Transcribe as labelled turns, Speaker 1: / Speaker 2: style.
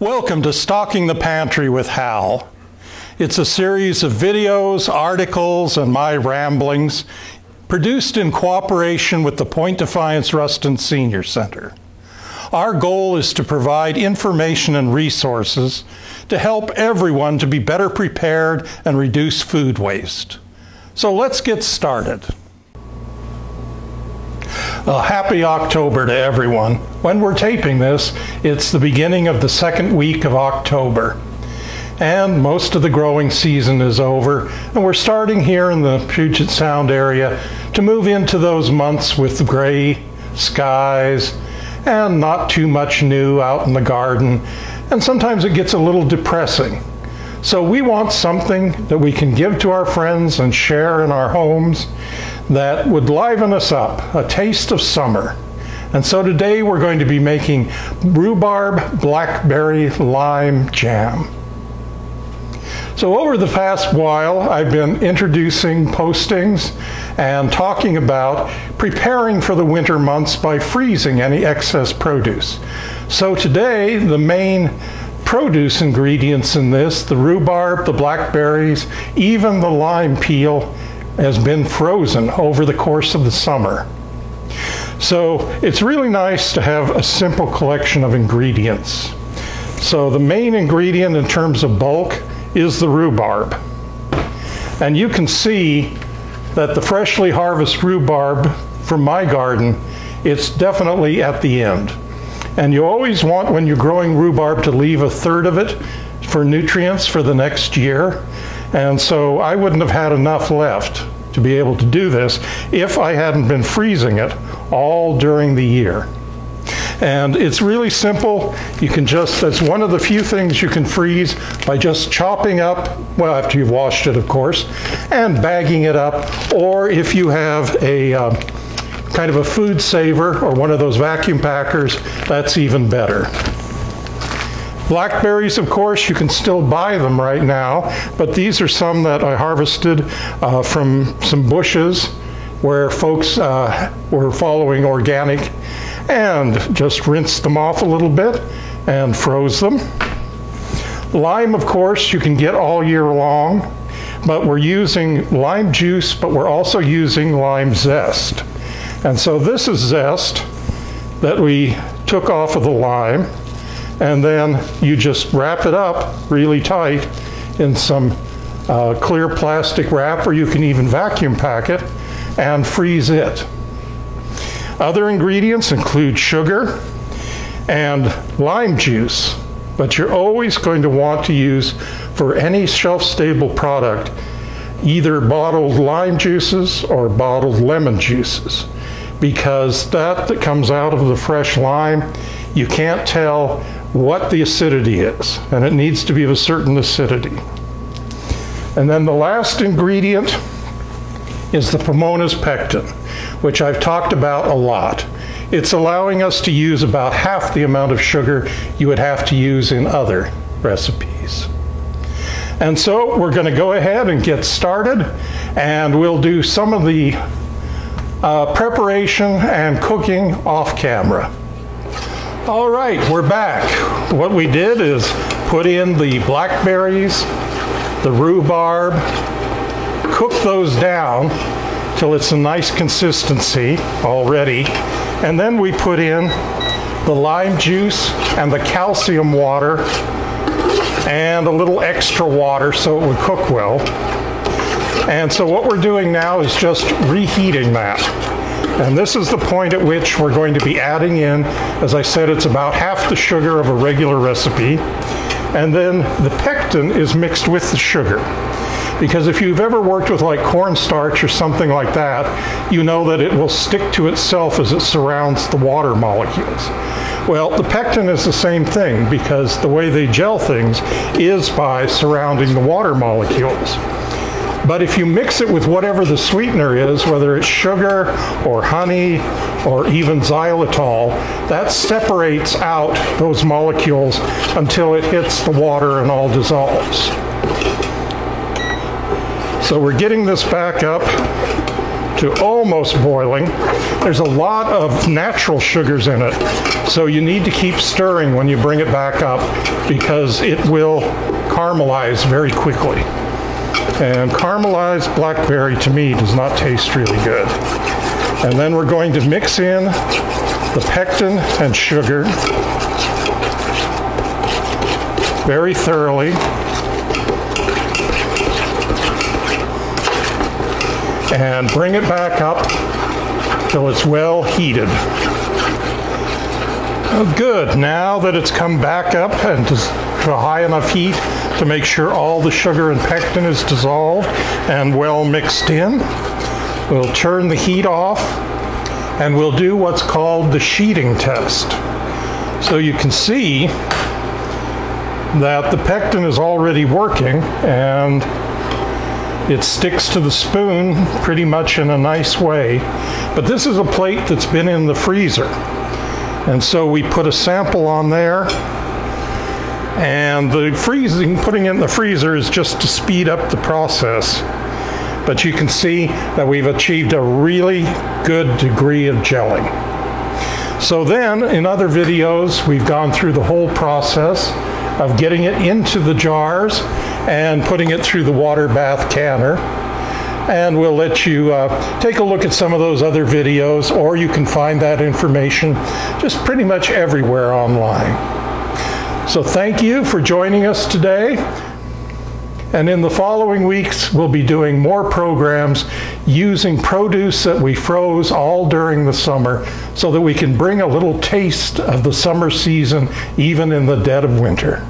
Speaker 1: Welcome to Stocking the Pantry with Hal. It's a series of videos, articles, and my ramblings produced in cooperation with the Point Defiance Ruston Senior Center. Our goal is to provide information and resources to help everyone to be better prepared and reduce food waste. So let's get started. Happy October to everyone. When we're taping this, it's the beginning of the second week of October. And most of the growing season is over, and we're starting here in the Puget Sound area to move into those months with gray skies and not too much new out in the garden, and sometimes it gets a little depressing. So we want something that we can give to our friends and share in our homes that would liven us up, a taste of summer. And so today we're going to be making Rhubarb-Blackberry-Lime jam. So over the past while, I've been introducing postings and talking about preparing for the winter months by freezing any excess produce. So today, the main produce ingredients in this, the rhubarb, the blackberries, even the lime peel, has been frozen over the course of the summer. So it's really nice to have a simple collection of ingredients. So the main ingredient in terms of bulk is the rhubarb. And you can see that the freshly harvested rhubarb from my garden, it's definitely at the end. And you always want, when you're growing rhubarb, to leave a third of it for nutrients for the next year. And so I wouldn't have had enough left to be able to do this if I hadn't been freezing it all during the year. And it's really simple. You can just, that's one of the few things you can freeze by just chopping up, well, after you've washed it, of course, and bagging it up. Or if you have a kind of a food saver or one of those vacuum packers, that's even better. Blackberries, of course, you can still buy them right now, but these are some that I harvested from some bushes where folks were following organic, and just rinsed them off a little bit and froze them. Lime, of course, you can get all year long, but we're using lime juice, but we're also using lime zest. And so this is zest that we took off of the lime, and then you just wrap it up really tight in some clear plastic wrap, or you can even vacuum pack it and freeze it. Other ingredients include sugar and lime juice, but you're always going to want to use, for any shelf-stable product, either bottled lime juices or bottled lemon juices, because that comes out of the fresh lime, you can't tell what the acidity is, and it needs to be of a certain acidity. And then the last ingredient is the Pomona's pectin, which I've talked about a lot. It's allowing us to use about half the amount of sugar you would have to use in other recipes. And so we're going to go ahead and get started, and we'll do some of the preparation and cooking off camera. All right, we're back. What we did is put in the blackberries, the rhubarb, cook those down till it's a nice consistency already, and then we put in the lime juice and the calcium water and a little extra water so it would cook well. And so what we're doing now is just reheating that. And this is the point at which we're going to be adding in, as I said, it's about half the sugar of a regular recipe, and then the pectin is mixed with the sugar. Because if you've ever worked with like cornstarch or something like that, you know that it will stick to itself as it surrounds the water molecules. Well, the pectin is the same thing, because the way they gel things is by surrounding the water molecules. But if you mix it with whatever the sweetener is, whether it's sugar or honey or even xylitol, that separates out those molecules until it hits the water and all dissolves. So we're getting this back up to almost boiling. There's a lot of natural sugars in it, so you need to keep stirring when you bring it back up because it will caramelize very quickly. And caramelized blackberry to me does not taste really good. And then we're going to mix in the pectin and sugar very thoroughly. And bring it back up till it's well heated. Oh, good. Now that it's come back up and to a high enough heat to make sure all the sugar and pectin is dissolved and well mixed in, we'll turn the heat off and we'll do what's called the sheeting test. So you can see that the pectin is already working and it sticks to the spoon pretty much in a nice way. But this is a plate that's been in the freezer. And so we put a sample on there. And the putting it in the freezer is just to speed up the process. But you can see that we've achieved a really good degree of gelling. So then, in other videos, we've gone through the whole process of getting it into the jars and putting it through the water bath canner. And we'll let you take a look at some of those other videos, or you can find that information just pretty much everywhere online. So thank you for joining us today. And in the following weeks, we'll be doing more programs using produce that we froze all during the summer so that we can bring a little taste of the summer season even in the dead of winter.